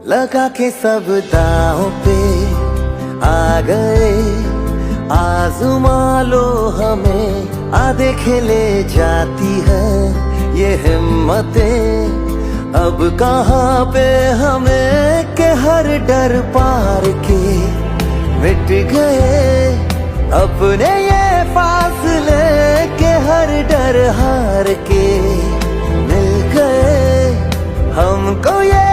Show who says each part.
Speaker 1: लगा के सब दांव पे आ गए, आजमा लो हमें, आधे खेले जाती है ये हिम्मतें। अब कहाँ पे हमें के हर डर पार के मिट गए अपने ये फासले, के हर डर हार के मिल गए हमको ये